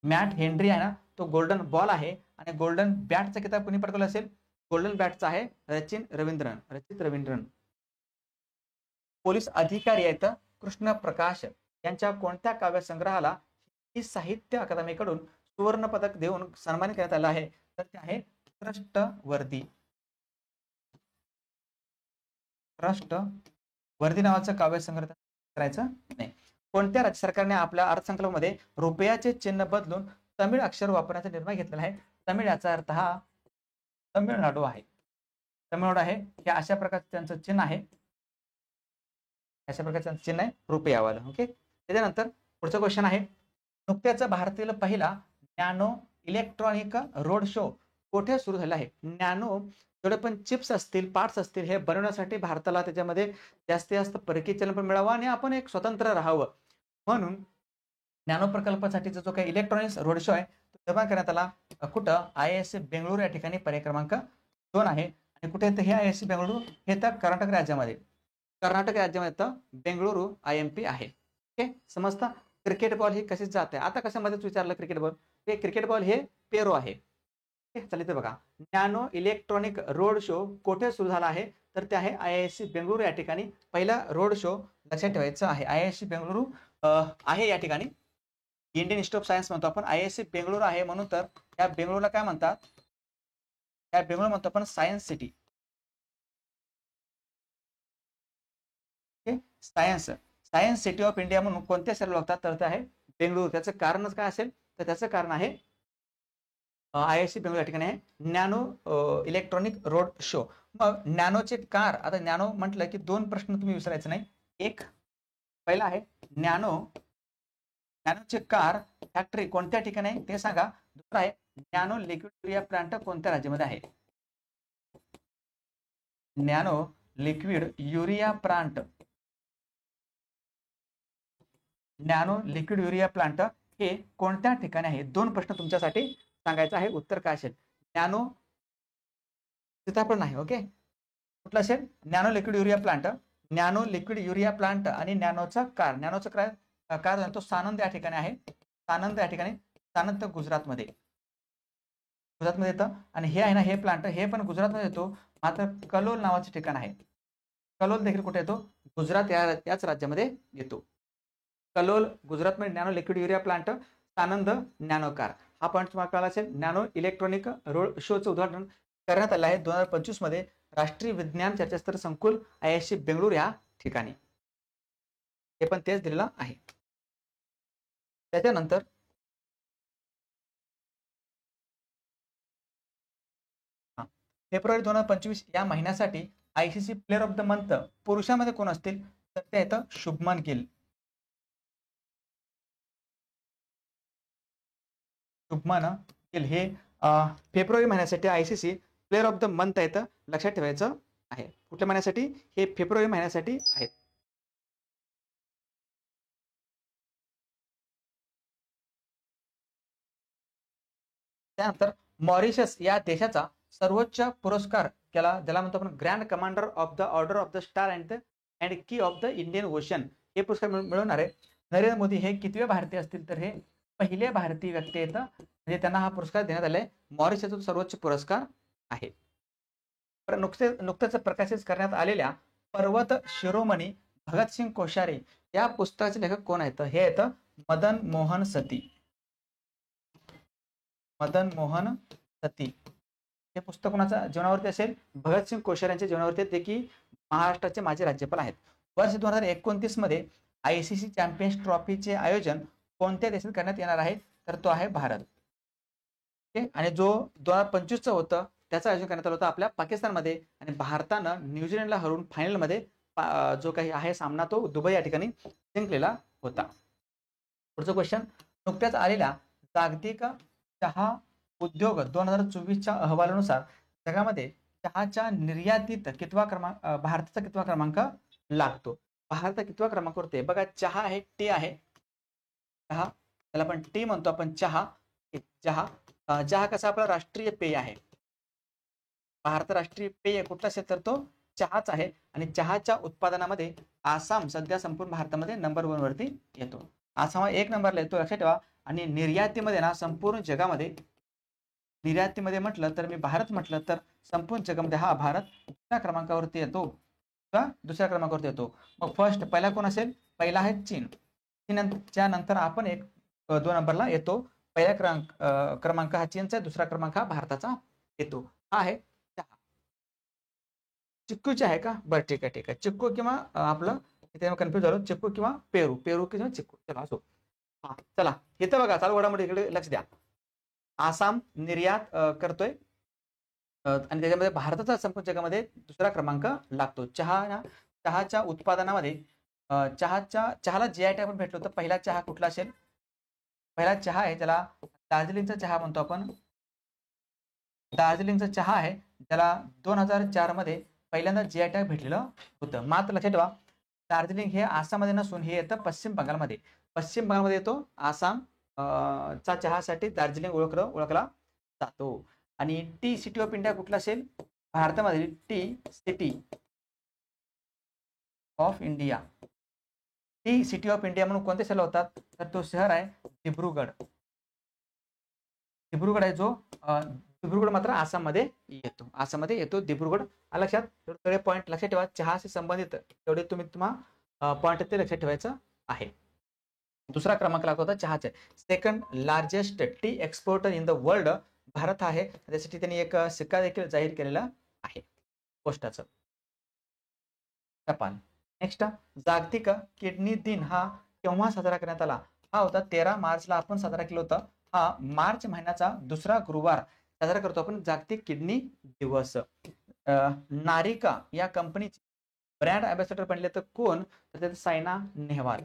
मॅट हेनरी आहे ना, तो गोल्डन बॉल आहे. आणि गोल्डन बॅटचा किताब कोणी पटकावला असेल? गोल्डन बॅटचा आहे रचित रवींद्रन. पोलीस अधिकारी आहेत कृष्ण प्रकाश यांच्या कोणत्या काव्यसंग्रहाला ही साहित्य अकादमीकडून सुवर्ण पदक देऊन सन्मानित करण्यात आला आहे? तर ते आहे ट्रस्टवर्दी नावाचं काव्यसंग्रह करायचं नाही. कोणत्या राज्य सरकारने आपल्या अर्थसंकल्पामध्ये रुपयाचे चिन्ह बदलून तमिळ अक्षर वापरण्याचा निर्णय घेतलेला आहे? तमिळ याचा अर्थ हा तमिळनाडू आहे. हे अशा प्रकारचं त्यांचं चिन्ह आहे. अशा प्रकारचं चिन्ह आहे रुपयावालं. ओके, त्याच्यानंतर पुढचा क्वेश्चन आहे, नुकत्याच भारतातील पहिला नॅनो इलेक्ट्रॉनिक रोड शो कुठे सुरू झाला आहे? नॅनो जेवढे पण चिप्स असतील, पार्ट्स असतील, हे बनवण्यासाठी भारताला त्याच्यामध्ये जास्तीत जास्त परकीय चलन पण मिळावं आणि आपण एक स्वतंत्र राहावं म्हणून नॅनो प्रकल्पासाठीचा जो काही इलेक्ट्रॉनिक्स रोड शो आहे तो निर्माण करण्यात आला. कुठं? IISc बेंगळुरू या ठिकाणी पर्याय क्रमांक 2 आहे. आणि कुठे येतं हे IISc बेंगळुरू? हे तर कर्नाटक राज्यामध्ये येतं बेंगळुरू IMP आहे. ओके, समजता? क्रिकेट बॉल ही कशी जात आहे? आता कशामध्ये विचारलं क्रिकेट बॉल? हे क्रिकेट बॉल हे पेरो आहे. चला इथे बघा, नॅनो इलेक्ट्रॉनिक रोड शो कुठे सुरू झाला आहे? तर ते आहे IISc बेंगळुरू या ठिकाणी. पहिला रोड शो लक्षात ठेवायचं आहे. IISc बेंगळुरू आहे या ठिकाणी. इंडियन इन्स्टिट्यूट ऑफ सायन्स म्हणतो आपण, IISc बेंगळुरू आहे म्हणून तर या बेंगळुरूला काय म्हणतात? या बेंगळुरू म्हणतो आपण science city. Science city of India म्हणून कोणत्या शहराला ओळखतात? तर ते आहे बेंगळुरू. त्याचं कारणच काय असेल? तर त्याचं कारण आहे IISc बेंगळुरू या ठिकाणी आहे नॅनो इलेक्ट्रॉनिक रोड शो. मग नॅनोचे कार, आता नॅनो म्हटलं की 2 प्रश्न तुम्ही विसरायचे नाही. एक पहिला आहे नॅनोचे कार फॅक्टरी कोणत्या ठिकाणी आहे ते सांगा. दुसरा आहे नॅनो लिक्विड युरिया प्लांट कोणत्या राज्यामध्ये आहे? नॅनो लिक्विड युरिया प्लांट हे कोणत्या ठिकाणी आहे? 2 प्रश्न तुमच्यासाठी सांगायचं आहे. उत्तर काय असेल? नॅनो सीताफळ नाही. ओके, कुठलं असेल? Nano liquid urea plant nano liquid urea plant आणि नॅनोचा कार तो सानंद या ठिकाणी आहे. सानंद या ठिकाणी, सानंद गुजरातमध्ये येतं. आणि हे आहे ना, हे प्लांट हे पण गुजरातमध्ये येतो, मात्र कलोल नावाचे ठिकाण आहे. कलोल देखील कुठे येतो? गुजरात याच राज्यामध्ये येतो. कलोल गुजरातमध्ये नॅनो लिक्विड युरिया प्लांट, सानंद नॅनो कार. हा पॉईंट तुम्हाला कळाला असेल. नॅनो इलेक्ट्रॉनिक रोड शोचं उद्घाटन करण्यात आलं आहे 2025 मध्ये राष्ट्रीय विज्ञान चर्चास्त्र संकुल IISc बेंगळुरू या ठिकाणी. हे पण तेच दिलेलं आहे. त्याच्यानंतर फेब्रुवारी 2025 या महिन्यासाठी ICC player of the month पुरुषामध्ये कोण असतील? तर ते येतं शुभमन गिल. शुभमन गिल हे फेब्रुवारी महिन्यासाठी ICC player of the month येतं, लक्षात ठेवायचं आहे. कुठल्या महिन्यासाठी? हे फेब्रुवारी महिन्यासाठी आहे. त्यानंतर मॉरिशस या देशाचा सर्वोच्च पुरस्कार केला, ज्याला म्हणतो आपण grand commander of the order of the star and की ऑफ द इंडियन ओशन, हे पुरस्कार मिळवणारे नरेंद्र मोदी हे कितवे भारतीय असतील? तर हे पहिले भारतीय व्यक्ती आहेत, म्हणजे त्यांना हा पुरस्कार देण्यात आलाय. मॉरिशसचा सर्वोच्च पुरस्कार आहे. नुकतेच प्रकाशित करण्यात आलेल्या पर्वत शिरोमणी भगतसिंग कोश्यारी या पुस्तकाचे लेखक कोण आहेत? हे आहेत मदन मोहन सती. मदन मोहन सती हे पुस्तक कोणाच्या जीवनावरती असेल? भगतसिंग कोश्यारी यांच्या जीवनावरती, ते की महाराष्ट्राचे माजी राज्यपाल आहेत. वर्ष 2029 मध्ये ICC चॅम्पियन्स ट्रॉफीचे आयोजन कोणत्या देशात करण्यात येणार आहे? तर तो आहे भारत. आणि जो 2025 होतं त्याचं आयोजन करण्यात आलं होतं आपल्या पाकिस्तानमध्ये, आणि भारतानं न्यूझीलंडला हरवून फायनलमध्ये जो काही आहे सामना तो दुबई या ठिकाणी जिंकलेला होता. पुढचं क्वेश्चन, नुकत्याच आलेल्या जागतिक चहा उद्योग 2024च्या अहवालानुसार जगामध्ये चहाच्या निर्यातीत भारताचा कितवा क्रमांक लागतो? भारत कितवा क्रमांकावरती आहे? बघा, चहा आहे, टी आहे, चहा त्याला आपण टी म्हणतो आपण. चहा कसा आपला राष्ट्रीय पेय आहे. भारत राष्ट्रीय पेय कुठला असेल तर तो चहाच आहे. आणि चहाच्या उत्पादनामध्ये आसाम सध्या संपूर्ण भारतामध्ये नंबर 1 वरती येतो. आसाम 1 नंबरला येतो, लक्षात ठेवा. आणि निर्यातीमध्ये ना संपूर्ण जगामध्ये, निर्यातीमध्ये म्हटलं तर मी भारत म्हटलं तर संपूर्ण जगामध्ये हा भारत दुसऱ्या क्रमांकावरती येतो. दुसऱ्या क्रमांकावरती येतो. मग पहिला कोण असेल? पहिला आहे चीन. चीनच्या नंतर आपण 2 नंबरला येतो. पहिला क्रमांक हा चीनचा, दुसरा क्रमांक हा भारताचा येतो. हा आहे चहा. चिक्कूचे आहे का? बरं, ठीक आहे. चिक्कू किंवा आपलं इथे कन्फ्युज झालो, चिक्कू किंवा पेरू किंवा चिक्कू, चला असो. हा, चला इथं बघा, चालू घडामोडी इकडे लक्ष द्या. आसाम निर्यात करतोय आणि त्याच्यामध्ये भारताचा संपूर्ण जगामध्ये दुसरा क्रमांक लागतो. चहाच्या उत्पादनामध्ये चहाला GI टॅग पण भेटलो होतं. पहिला चहा कुठला असेल? पहिला चहा आहे त्याला दार्जिलिंगचा चहा म्हणतो आपण. दार्जिलिंगचा चहा आहे त्याला 2004 मध्ये पहिल्यांदा GI टॅग भेटलेलं होतं. मात्र लक्षात ठेवा, दार्जिलिंग हे आसाममध्ये नसून हे येतं पश्चिम बंगालमध्ये. पश्चिम बंगालमध्ये येतो. आसाम चा चहासाठी दार्जिलिंग ओळखला जातो. आणि टी सिटी ऑफ इंडिया कुठला असेल? भारतामध्ये T city of India. T city of India म्हणून कोणते शहर होतात? तर तो शहर आहे दिब्रुगड. दिब्रुगड आहे जो दिब्रुगड मात्र आसाममध्ये येतो. दिब्रुगड लक्षात. थोडे पॉईंट लक्षात ठेवा, चहाशी संबंधित तेवढे तुम्हाला पॉईंट ते लक्षात ठेवायचं आहे. दुसरा क्रमांक लागतो होता चहाचे. Second largest T exporter in the world Bharat आहे. त्यासाठी त्यांनी एक सिक्का देखील जाहीर केलेला आहे पोस्टाचं. टपाल. नेक्स्ट, जागतिक किडनी दिन हा केव्हा साजरा करण्यात आला? हा होता 13 मार्चला आपण साजरा केला होता. हा मार्च महिन्याचा दुसरा गुरुवार साजरा करतो आपण जागतिक किडनी दिवस. नारिका या कंपनीचे ब्रँड अँबॅसेडर बनले तर कोण? तर सायना नेहवाल.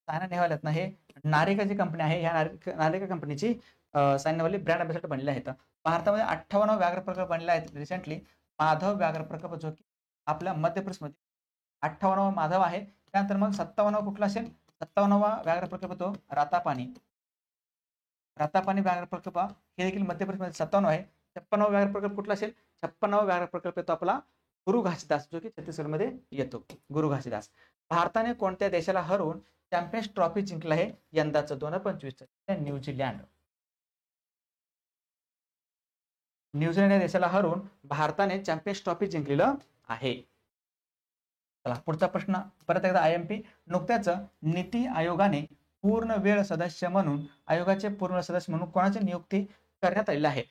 सायना नेहवाल आहेत ना, हे नारिका जी कंपनी आहे, ह्या नारिका कंपनीची सायना नेहवाल ब्रँड अँबॅसेडर बनलेले आहेत. भारतामध्ये 58 व्याघ्र प्रकल्प बनले आहेत रिसेंटली. माधव व्याघ्र प्रकल्प जो की आपल्या मध्य प्रदेशमध्ये 58वा माधव आहे. त्यानंतर मग 57वा कुठला असेल? 57वा व्याघ्र प्रकल्प तो रातापानी व्याघ्र प्रकल्प हे देखील मध्य प्रदेशमध्ये 57 आहे. 56वा व्याघ्र प्रकल्प कुठला असेल? 56वा व्याघ्र प्रकल्प येतो आपला गुरु घासीदास, जो की छत्तीसगडमध्ये येतो. गुरु घासीदास. भारताने कोणत्या देशाला हरवून चॅम्पियन्स ट्रॉफी जिंकला आहे यंदाचं 2025? न्यूझीलंड. न्यूझीलंड या देशाला हरवून भारताने चॅम्पियन्स ट्रॉफी जिंकलेलं आहे. चला पुढचा प्रश्न परत एकदा IMP. नुकत्याच नीती आयोगाने पूर्ण वेळ सदस्य म्हणून आयोगाचे पूर्ण वेळ सदस्य म्हणून कोणाची नियुक्ती करण्यात आलेली आहे?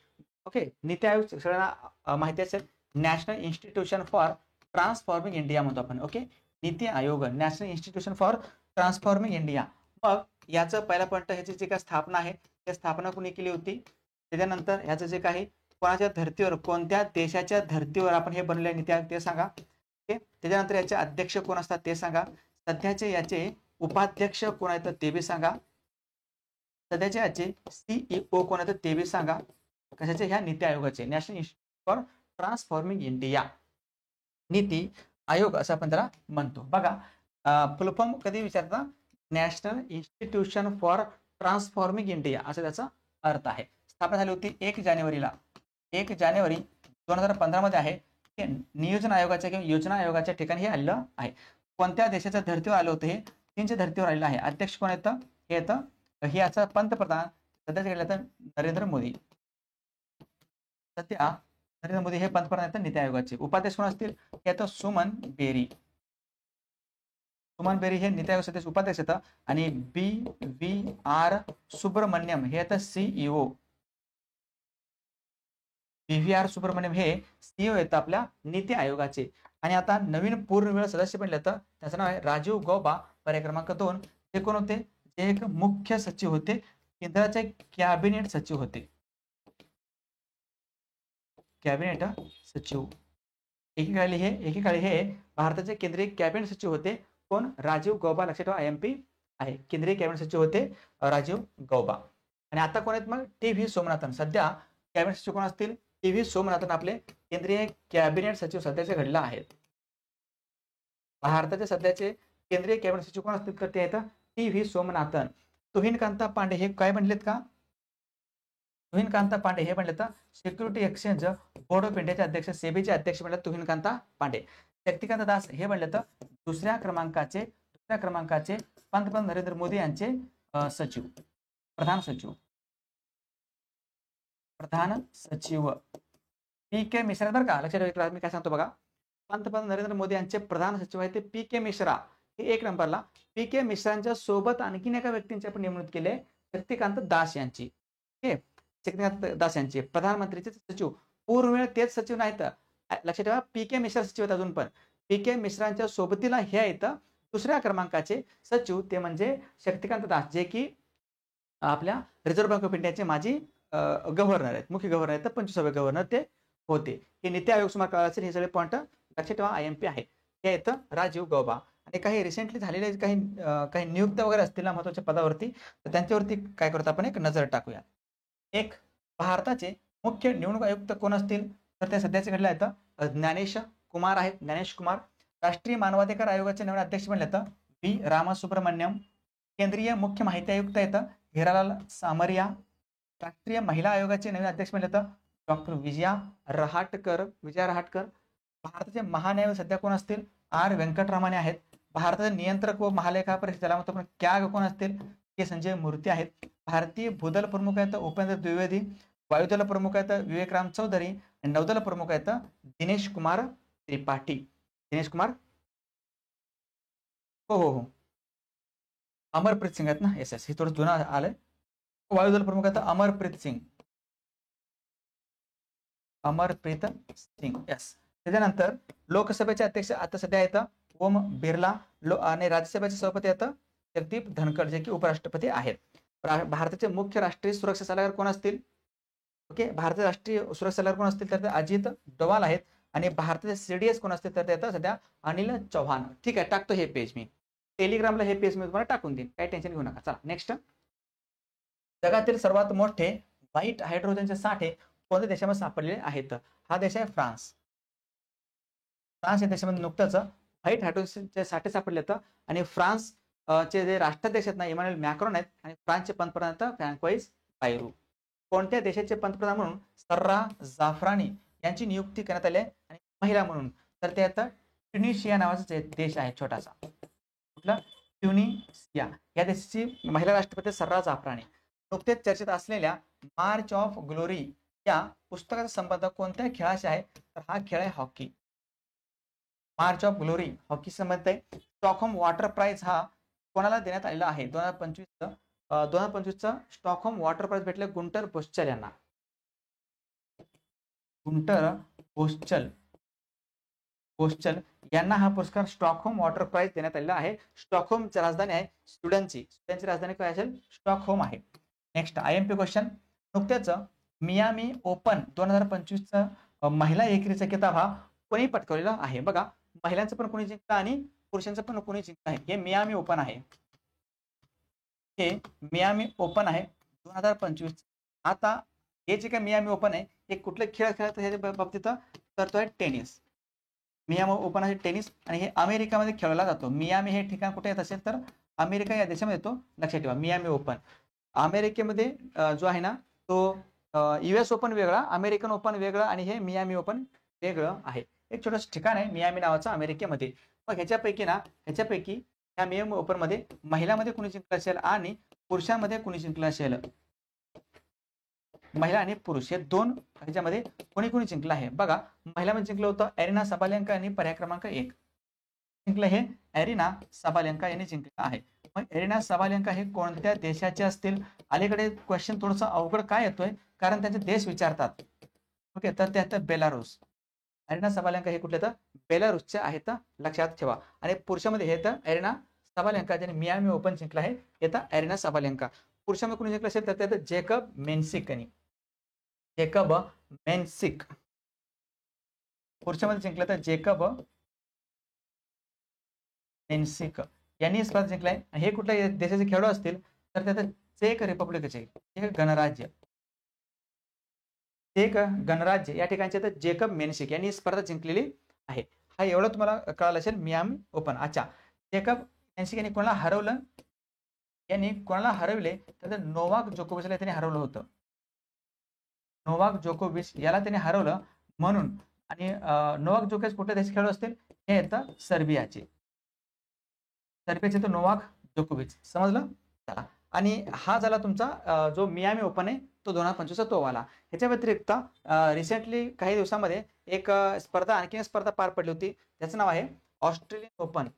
ओके, नीती आयोग सगळ्यांना माहिती असेल, national institution for transforming India म्हणतो आपण. Okay, NITI Aayog, national institution for transforming India. मग याचं पहिला पॉईंट, ह्याची जी काय स्थापना आहे त्या स्थापना कोणी केली होती? त्याच्यानंतर ह्याचं जे काही कोणाच्या धर्तीवर, कोणत्या देशाच्या धर्तीवर आपण हे बनले नीती आयोग ते सांगा. त्याच्यानंतर याचे अध्यक्ष कोण असतात ते सांगा. सध्याचे याचे उपाध्यक्ष कोण आहेत ते बी सांगा. सध्याचे याचे CEO कोण आहेत ते बी सांगा. कशाचे? ह्या नीती आयोगाचे, national institute for transforming India, NITI Aayog असं आपण त्याला म्हणतो. बघा फुल फॉर्म कधी विचारता? National institution for transforming India असं त्याचा अर्थ आहे. स्थापना झाली होती 1 जानेवारीला, 1 जानेवारी 2015 मध्ये आहे. नियोजन आयोगाच्या किंवा योजना आयोगाच्या ठिकाणी हे आलेलं आहे. कोणत्या देशाच्या धर्तीवर आलं होतं? हे चीनच्या धर्तीवर आलेलं आहे. अध्यक्ष कोण येतं? हे येतं, हे याचा पंतप्रधान सध्याच्या घडलं तर नरेंद्र मोदी. सध्या नरेंद्र मोदी हे पंतप्रधान आहेत नीती आयोगाचे. उपाध्यक्ष कोण असतील? हे येतं सुमन बेरी. सुमन बेरी हे नीती आयोग सदस्य उपाध्यक्ष येतं. आणि BVR सुब्रमण्यम हे येतं CEO. BVR सुब्रमण्यम हे CEO येतं आपल्या नीती आयोगाचे. आणि आता नवीन पूर्णवेळ सदस्य बनले तर त्याचं नाव आहे राजीव गौबा. पर्याय क्रमांक 2. ते कोण होते? ते एक मुख्य सचिव होते, केंद्राचे कॅबिनेट सचिव होते. कॅबिनेट सचिव. एकेकाळी हे भारताचे केंद्रीय कॅबिनेट सचिव होते. कोण? राजीव गौबा. लक्षात ठेवा, IMP आहे. केंद्रीय कॅबिनेट सचिव होते राजीव गौबा. आणि आता कोण आहेत मग? TV सोमनाथन. सध्या कॅबिनेट सचिव कोण असतील? TV सोमनाथन आपले केंद्रीय कॅबिनेट सचिव सध्याचे घडले आहेत. भारताचे सध्याचे केंद्रीय कॅबिनेट सचिव कोण असतील? तर ते आहेत TV सोमनाथन. तुहिन कांता पांडे हे काय बनलेत का? तुहिन कांता पांडे हे बनले तर सिक्युरिटी एक्सचेंज बोर्ड ऑफ इंडियाचे अध्यक्ष, सेबीचे अध्यक्ष बनले तुहिन कांता पांडे. शक्तिकांत दास हे बनले तर दुसऱ्या क्रमांकाचे पंतप्रधान नरेंद्र मोदी यांचे सचिव, प्रधान सचिव PK मिश्रा. बरं का, लक्षात ठेवा मी काय सांगतो बघा. पंतप्रधान नरेंद्र मोदी यांचे प्रधान सचिव आहे ते PK मिश्रा, हे 1 नंबरला. PK मिश्रांच्या सोबत आणखीन एका व्यक्तींची आपण नेमणूक केली, शक्तिकांत दास यांची. शक्तिकांत दास यांचे प्रधानमंत्रीचे सचिव. पूर्ण वेळ तेच सचिव नाहीत, लक्षात ठेवा. PK मिश्रा सचिव आहेत अजून पण. PK मिश्रांच्या सोबतीला हे आहेत दुसऱ्या क्रमांकाचे सचिव, ते म्हणजे शक्तिकांत दास, जे की आपल्या रिझर्व्ह बँक ऑफ इंडियाचे माजी गव्हर्नर आहेत, मुख्य गव्हर्नर आहेत, 25वे गव्हर्नर ते होते. हे नीती आयोग तुम्हाला कळालं असेल. हे सगळे पॉईंट लक्षात ठेवा, IMP आहे. हे येतं राजीव गौबा. आणि काही रिसेंटली झालेले काही नियुक्त वगैरे असतील ना महत्वाच्या पदावरती, तर त्यांच्यावरती काय करतो आपण एक नजर टाकूया. एक, भारताचे मुख्य निवडणूक आयुक्त कोण असतील? तर ते सध्याचे घडले आहेत ज्ञानेश कुमार आहेत, ज्ञानेश कुमार. राष्ट्रीय मानवाधिकार आयोगाचे नवीन अध्यक्ष बनले आहेत V रामसुब्रमण्यम. केंद्रीय मुख्य माहिती आयुक्त आहेत हिरालाल सामरिया. राष्ट्रीय महिला आयोगाचे नवीन अध्यक्ष बनले आहेत डॉक्टर विजया रहाटकर. भारताचे महान्याय सध्या कोण असतील? R व्यंकटरामाने आहेत. भारताचे नियंत्रक व महालेखा परीक्षक ज्याला म्हणतो आपण कॅग कोण असतील? के संजय मूर्ती आहेत. भारतीय भूदल प्रमुख आहेत उपेंद्र द्विवेदी. वायुदल प्रमुख आहेत विवेक राम चौधरी. आणि नौदल प्रमुख आहेत दिनेश कुमार त्रिपाठी. हो अमरप्रीत सिंग आहेत ना. येस हे थोडं जुनं आलंय. वायुदल प्रमुख आहेत अमरप्रीत सिंग. येस. त्याच्यानंतर लोकसभेचे अध्यक्ष आता सध्या आहेत ओम बिर्ला. आणि राज्यसभेचे सभापती आहेत जगदीप धनखड, जे की उपराष्ट्रपती आहेत. भारताचे मुख्य राष्ट्रीय सुरक्षा सल्लागार कोण असतील? ओके, भारतीय राष्ट्रीय सुरक्षा सल्लागार कोण असतील? तर ते अजित डोवाल आहेत. आणि भारताचे CDS कोण असतील? तर ते आता सध्या अनिल चौहान. ठीक आहे, टाकतो हे पेज मी टेलिग्रामला. हे पेज मी तुम्हाला टाकून देईन, काही टेन्शन घेऊ नका. चला नेक्स्ट. जगातील सर्वात मोठे व्हाईट हायड्रोजनचे साठे कोणत्या देशामध्ये सापडलेले आहेत? हा देश आहे फ्रान्स. फ्रान्स या देशामध्ये नुकतंच व्हाईट हायड्रोजनचे साठे सापडले आहेत. आणि फ्रान्स चे जे राष्ट्राध्यक्ष आहेत ना इमॅन्युएल मॅक्रॉन आहेत. आणि फ्रान्सचे पंतप्रधान आहेत फ्रँकोइस बायरू. कोणत्या देशाचे पंतप्रधान म्हणून सर्रा जाफरानी यांची नियुक्ती करण्यात आली आहे आणि महिला म्हणून तर ते आता ट्युनिशिया नावाचा देश आहे छोटासा. कुठला? ट्युनिशिया. या देशाची महिला राष्ट्रपती सर्राज जाफरानी. नुकतेच चर्चेत असलेल्या मार्च ऑफ ग्लोरी या पुस्तकाचा संबंध कोणत्या खेळाशी आहे? तर हा खेळ आहे hockey. March of glory hockey संबंध आहे. स्टॉकहोम वॉटर प्राइज हा कोणाला देण्यात आलेला आहे? 2025चा स्टॉकहोम वॉटर प्राइज भेटले गुंटर बोस्चल यांना. गुंटर बोस्चल यांना हा पुरस्कार स्टॉकहोम वॉटर प्राइज देण्यात आलेला आहे. स्टॉकहोमची राजधानी आहे स्वीडनची राजधानी काय असेल? स्टॉकहोम आहे. Next IMP question. नुकत्याच मियामी ओपन 2025चा महिला एकेरीचा किताब हा कोणी पटकावलेला आहे? बघा, महिलांचं पण कोणी जिंकलं आणि पुरुषांचं पण कोणी जिंकलं आहे. हे मियामी ओपन आहे. हे मियामी ओपन आहे 2025. आता हे जे काय मियामी ओपन आहे हे कुठले खेळ खेळत ह्याच्या बाबतीत तर तो आहे टेनिस. मियामी ओपन आहे टेनिस आणि हे अमेरिकामध्ये खेळला जातो. मियामी हे ठिकाण कुठे येत असेल तर अमेरिका या देशामध्ये येतो. लक्षात ठेवा मियामी ओपन. अमेरिकेमध्ये जो आहे ना तो US ओपन वेगळा, अमेरिकन ओपन वेगळं आणि हे मियामी ओपन वेगळं आहे. एक छोटंसं ठिकाण आहे मियामी नावाचं अमेरिकेमध्ये. मग ह्याच्यापैकी ह्या मियामी ओपन मध्ये महिलांमध्ये कुणी जिंकलं असेल आणि पुरुषांमध्ये कुणी जिंकलं असेल? महिला आणि पुरुष हे दोन ह्याच्यामध्ये कोणी जिंकलं आहे? बघा, महिलांमध्ये जिंकलं होतं एरिना साबालेंका यांनी पर्याय क्रमांक 1 जिंकलं. हे एरिना साबालेंका यांनी जिंकलं आहे. मग एरिना साबालेंका हे कोणत्या देशाचे असतील? अलीकडे क्वेश्चन थोडंसं अवघड काय येतोय कारण त्यांचे देश विचारतात. ओके, तर ते आहेत बेलारूस. एरिना साबालेंका हे कुठले तर बेलारूसचे आहेत, लक्षात ठेवा. आणि पुरुषामध्ये हे तर एरिना साबालेंका ज्यांनी मियामी ओपन जिंकलं आहे येतं एरिना साबालेंका. पुरुषामध्ये कोणी जिंकलं असेल तर ते जेकब मेन्सिक यांनी. जेकब मेन्सिक पुरुषामध्ये जिंकलं तर जेकब मेन्सिक यांनी स्पर्धा जिंकलाय. हे कुठल्या देशाचे खेळाडू असतील तर त्यात चेक रिपब्लिकचे गणराज्य. चेक गणराज्य या ठिकाणचे तर जेकब मेन्सिक यांनी स्पर्धा जिंकलेली आहे. हा एवढं तुम्हाला कळालं असेल मियामी ओपन. अच्छा, जेकब मेन्सिक यांनी कोणाला हरवलं? कोणाला हरवले तर नोवाक जोकोविचला त्यांनी हरवलं होतं. नोवाक जोकोविच याला त्यांनी हरवलं म्हणून. आणि नोवाक जोकोविच कुठल्या देश खेळाडू असतील? हे येतं सर्बियाचे. सर्बियाचे तर नोवाक जोकोविच. समजलं? चला. आणि हा झाला तुमचा जो मियामी ओपन आहे तो 2025चा तो वाला. ह्याच्या व्यतिरिक्त रिसेंटली काही दिवसामध्ये एक आणखी स्पर्धा पार पडली होती. त्याचं नाव आहे ऑस्ट्रेलियन ओपन.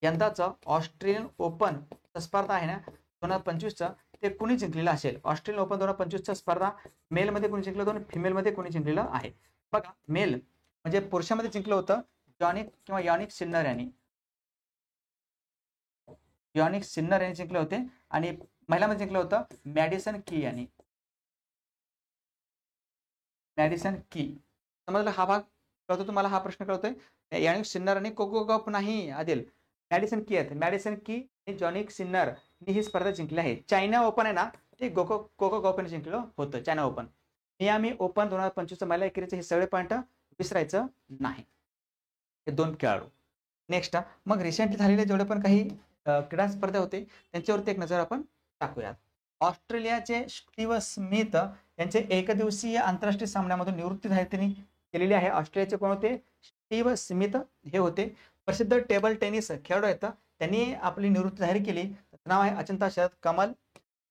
यंदाचं ऑस्ट्रेलियन ओपन स्पर्धा आहे ना 2025चा ते कुणी जिंकलेलं असेल? ऑस्ट्रेलियन ओपन 2025चा स्पर्धा मेलमध्ये कोणी जिंकलं होतं आणि फिमेलमध्ये कोणी जिंकलेलं आहे? बघा, मेल म्हणजे पुरुषामध्ये जिंकलं होतं यानिक सिन्नर यांनी. जिंकले होते आणि महिलांमध्ये जिंकलं होतं मॅडिसन की यांनी. समजलं? हा भाग कळतो तुम्हाला? हा प्रश्न कळतोय? यानिक सिन्नर आणि कोको गप नाही आदिल, मॅडिसन की आहेत. मॅडिसन की आणि जॉनिक सिन्नर ही स्पर्धा जिंकली आहे. चायना ओपन आहे ना ते कोको गौपने जिंकलं होतं. China open. मियामी ओपन 2025 महिला एकेरीचे हे सगळे पॉईंट विसरायचं नाही. हे दोन खेळाडू. नेक्स्ट मग रिसेंटली झालेले जेवढे पण काही क्रीडा स्पर्धा होते त्यांच्यावरती एक नजर आपण टाकूयात. ऑस्ट्रेलियाचे स्टीव्ह स्मिथ यांचे एकदिवसीय आंतरराष्ट्रीय सामन्यामधून निवृत्ती जाहीर त्यांनी केलेली आहे. ऑस्ट्रेलियाचे कोण होते? स्टीव्ह स्मिथ हे होते. प्रसिद्ध टेबल टेनिस खेळाडू आहेत. त्यांनी आपली निवृत्ती जाहीर केली. नाव आहे Achanta Sharath Kamal.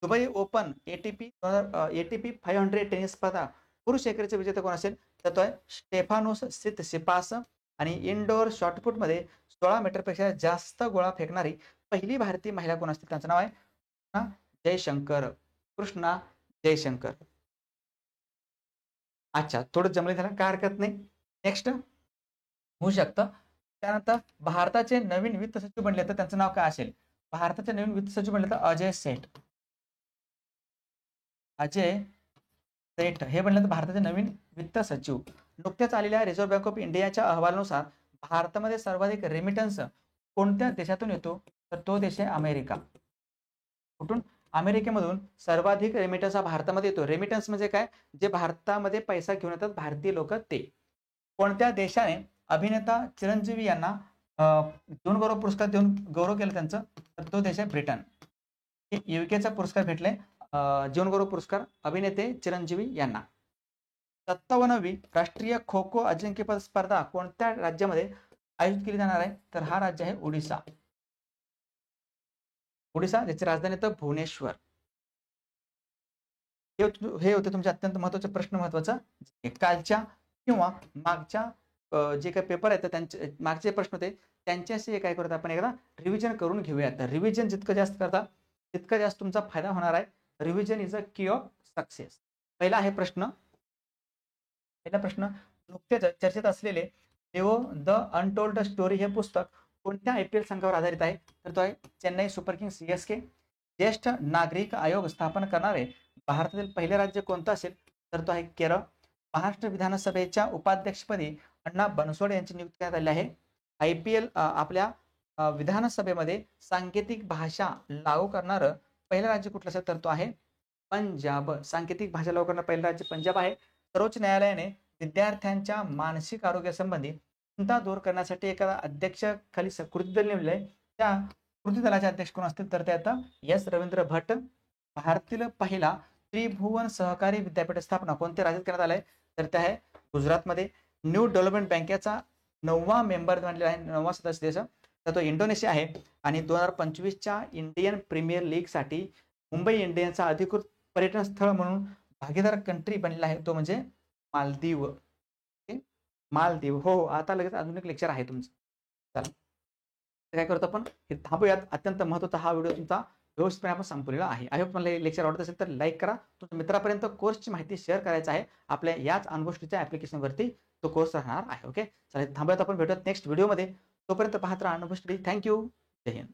Dubai open ATP 500 tennis स्पर्धा पुरुष एकेरीचे विजेते कोण असेल तर तो आहे स्टेफानोस सित्सिपास. आणि इंडोर शॉर्टपुट मध्ये 16 मीटरपेक्षा जास्त गोळा फेकणारी पहिली भारतीय महिला कोण असते? त्यांचं नाव आहे कृष्णा जयशंकर. अच्छा, थोडं जमले झालं काय हरकत नाही. नेक्स्ट होऊ शकतं. त्यानंतर भारताचे नवीन वित्त सचिव बनले तर त्यांचं नाव काय असेल? भारताचे नवीन वित्त सचिव बनले तर अजय सेठ हे बनले तर भारताचे नवीन वित्त सचिव. नुकत्याच आलेल्या रिझर्व्ह बँक ऑफ इंडियाच्या अहवालानुसार भारतामध्ये सर्वाधिक रेमिटन्स कोणत्या देशातून येतो तर तो देश आहे अमेरिका. कुठून? अमेरिकेमधून सर्वाधिक रेमिटन्स हा भारतामध्ये येतो. रेमिटन्स म्हणजे काय? जे भारतामध्ये पैसा घेऊन येतात भारतीय लोक ते. कोणत्या देशाने अभिनेता चिरंजीवी यांना जीवन गौरव पुरस्कार देऊन गौरव केला त्यांचं तर तो देश आहे ब्रिटन. UKचा पुरस्कार भेटले जीवन गौरव पुरस्कार अभिनेते चिरंजीवी यांना. 57वी राष्ट्रीय खो खो अजिंक्यपद स्पर्धा कोणत्या राज्यामध्ये आयोजित केली जाणार आहे? तर हा राज्य आहे ओडिसा. ओडिसा, ज्याची राजधानी तर भुवनेश्वर. हे होते तुमचे अत्यंत महत्वाचे प्रश्न. महत्वाचा कालच्या किंवा मागच्या जे काही पेपर आहेत त्यांचे मागचे प्रश्न होते त्यांच्याशी काय करतो आपण एकदा रिव्हिजन करून घेऊयात. रिव्हिजन जितकं जास्त करता तितकं जास्त तुमचा फायदा होणार आहे. रिव्हिजन इज अ की ऑफ सक्सेस. पहिला आहे प्रश्न. पहिला प्रश्न, नुकतेच चर्चेत असलेले देवो द अनटोल्ड स्टोरी हे पुस्तक कोणत्या IPL संघावर आधारित आहे? तर तो आहे चेन्नई सुपर किंग्स CSK. ज्येष्ठ नागरिक आयोग स्थापन करणारे भारतातील पहिले राज्य कोणतं असेल? तर तो आहे केरळ. महाराष्ट्र विधानसभेच्या उपाध्यक्षपदी अण्णा बनसोडे यांची नियुक्ती करण्यात आली आहे. IPL आपल्या विधानसभेमध्ये सांकेतिक भाषा लागू करणारं पहिलं राज्य कुठलं असेल? तर तो आहे पंजाब. सांकेतिक भाषा लागू करणारं पहिलं राज्य पंजाब आहे. सर्वोच्च न्यायालयाने विद्यार्थ्यांच्या मानसिक आरोग्यासंबंधी चिंता दूर करण्यासाठी एका अध्यक्षाखाली कृती दल नेमलंय. त्या कृती दलाचे अध्यक्ष कोण असतील? तर ते आता S रवींद्र भट्ट. भारतातील पहिला त्रिभुवन सहकारी विद्यापीठ स्थापना कोणत्या राज्यात करण्यात आलाय? तर ते आहे गुजरातमध्ये. न्यू डेव्हलपमेंट बँकेचा 9वा मेंबर बनलेला आहे, 9वा सदस्य देश, तर तो इंडोनेशिया आहे. आणि 2025च्या इंडियन प्रीमियर लीग साठी मुंबई इंडियन्सचा अधिकृत पर्यटन स्थळ म्हणून भागीदार कंट्री बनलेला आहे, तो म्हणजे मालदीव. मालदीव. हो, आता लगेच अजून एक लेक्चर आहे तुमचं. चला काय करतो आपण, हे थांबूयात. अत्यंत महत्त्वाचा हा व्हिडिओ तुमचा व्यवस्थितपणे आपण संपवलेला आहे. आय होप मला हे लेक्चर आवडत असेल तर लाईक करा. तुमच्या मित्रापर्यंत कोर्सची माहिती शेअर करायचा आहे. आपल्या याच अनुभूष्टीच्या ऍप्लिकेशनवरती तो कोर्स राहणार आहे. ओके, चला थांबूयात. आपण भेटूयात नेक्स्ट व्हिडिओमध्ये. तोपर्यंत पाहत राहा अनुभूष्टी. थँक्यू. जय हिंद.